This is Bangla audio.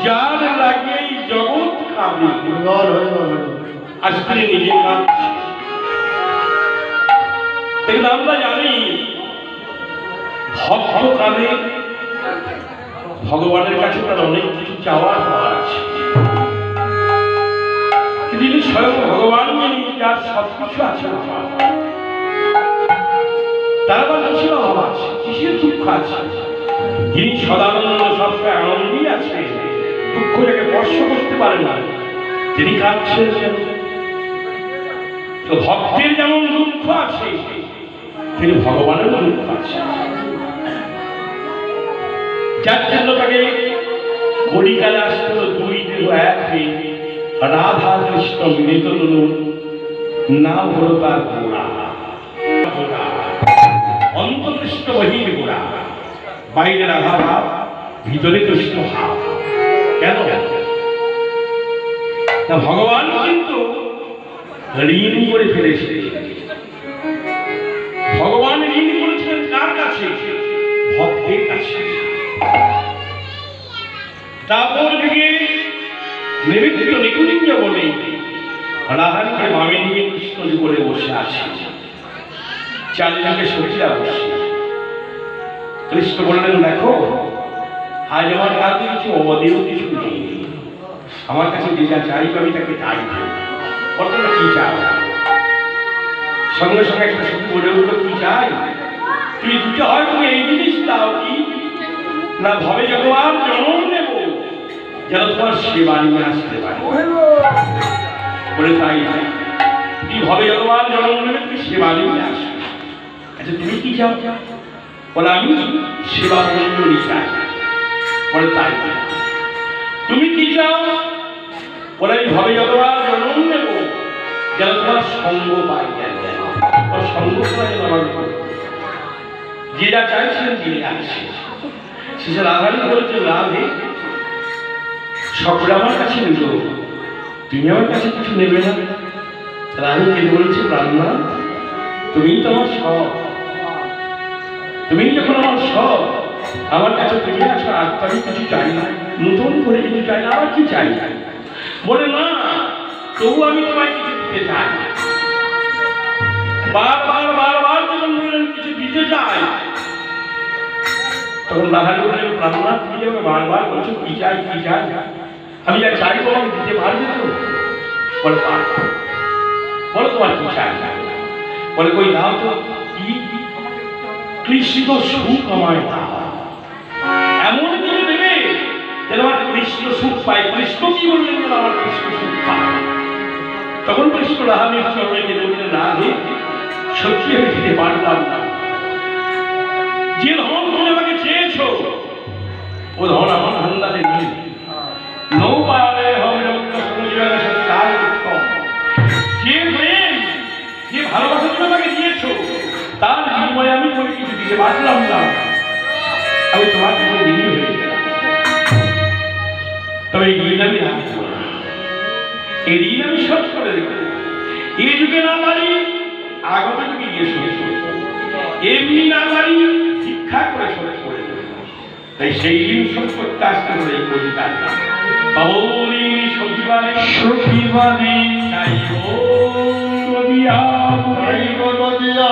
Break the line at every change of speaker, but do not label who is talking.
যার লাগে এই জগৎ কাঁদে আজ তিনি নিজে কাঁদছে। দেখুন আমরা জানি ভক্ত কাঁদে, ভগবানের কাছে তার অনেক কিছু চাওয়ার পাওয়ার আছে, তিনি স্বয়ং ভগবান যার সবকিছু আছে, তার আবার কিসের অভাব আছে, কিসের দুঃখ আছে, যিনি সদানন্দ সবসময় আনন্দেই আছে, দুঃখ যাকে স্পর্শ করতে পারে না তিনি কাঁদছেন। তো ভক্তের যেমন দুঃখ আছে তিনি ভগবানের দুঃখ আছে, যার জন্য তাকে কলিকালে আসতে হলো দুই দেহ এক হয়ে রাধা কৃষ্ণ মিলিত তনু, নাম হলো তার গোড়া, অন্তর্কৃষ্ণ বহির গোড়া, বাইরে রাধা ভাব ভিতরে কৃষ্ণ ভাব। কেন না ভগবান কিন্তু ঋণ করে ফেলেছে, ভগবান ঋণ করেছিলেন কার কাছে? ভক্তের কাছে। তারপর যুগে নিমিত্ত নিকুঞ্জ বলে রাধাকে মামে নিয়ে কৃষ্ণ বলে বসে আছে, চারিদিকে সখীরা বসে। কৃষ্ণ বললেন দেখো আজ আমার কাছে কিছু অবদেও কিছু নেই, আমার কাছে যে যা চাই আমি তাকে তাই দেব। কতটা কি চাই? সঙ্গে সঙ্গে একটা সখী বলে উঠলো কি চাই? তুমি দুটো হয় তুমি এই জিনিস দাও কি না ভবে যতবার জন্ম নেব যেন তোমার সেবা নিয়ে আসতে পারে। বলে তাই তুমি ভবে যতবার জন্ম নেবে তুমি সেবা নিয়ে আসবে। আচ্ছা তুমি কি চাও? বলে আমি সেবা মন্ডলী চাই। বলে তাই তুমি কি চাও? বলে আমি ভবে যতবার জন্ম নেব যেন তোমার সঙ্গ পাই, সঙ্গ করা যেন আমার যে যা চাইছেন দিয়ে আসছে। শেষে রাধারী বলছে রাধে সকলে আমার কাছে নিল, তুমি আমার কাছে কিছু নেবে না? রানী কে বলছে রান্না তুমিই তো আমার সব, তুমি যখন আমার সব আমার কাছে তুমি আছো, আর আমি কিছু চাই না, নতুন করে কিছু চাই না, আমার কি চাই? বলে না তবু আমি তোমায় কিছু দিতে চাই। বারবার বারবার যখন বললেন কিছু দিতে চাই তখন রাধারী বললেন রান্না তুমি যাবে বারবার বলছো কি চাই কি চাই, আমি যা চাইবো আমি দিতে পারবে তো? বলে পারবো। বলো তোমার কি চাই? বলে কই দাও তো কি? কৃষ্ণ সুখ আমায় দাও, এমন কিছু দেবে যেন আমার কৃষ্ণ সুখ পায়। কৃষ্ণ কি বললেন যেন আমার কৃষ্ণ সুখ পায়? তখন কৃষ্ণ রাধারীর চরণে গেলে বললেন রাধে সত্যি আমি দিতে পারলাম না, যে ধন তুমি আমাকে চেয়েছ ও ধন আমার ভান্ডারে নেই। নৌপারে হবে যে প্রেম যে ভালোবাসা তুমি আমাকে দিয়েছ তার বিনিময়ে আমি কোনো কিছু দিতে পারলাম না, আমি তোমার কাছে ঋণী হয়ে গেলাম। তবে এই ঋণ আমি রাখবো না, এই ঋণ আমি শোধ করে দেব। এই যুগে না পারি আগত যুগে গিয়ে শোধ করে, এমনি না পারি শিক্ষা করে শোধ করে দেব। তাই সেই ঋণ শোধ করতে আসতে হলে এই কবিতার নাম বাবলি সখীবানে সখীবানে চাইব নদিয়া, চাইব নদিয়া।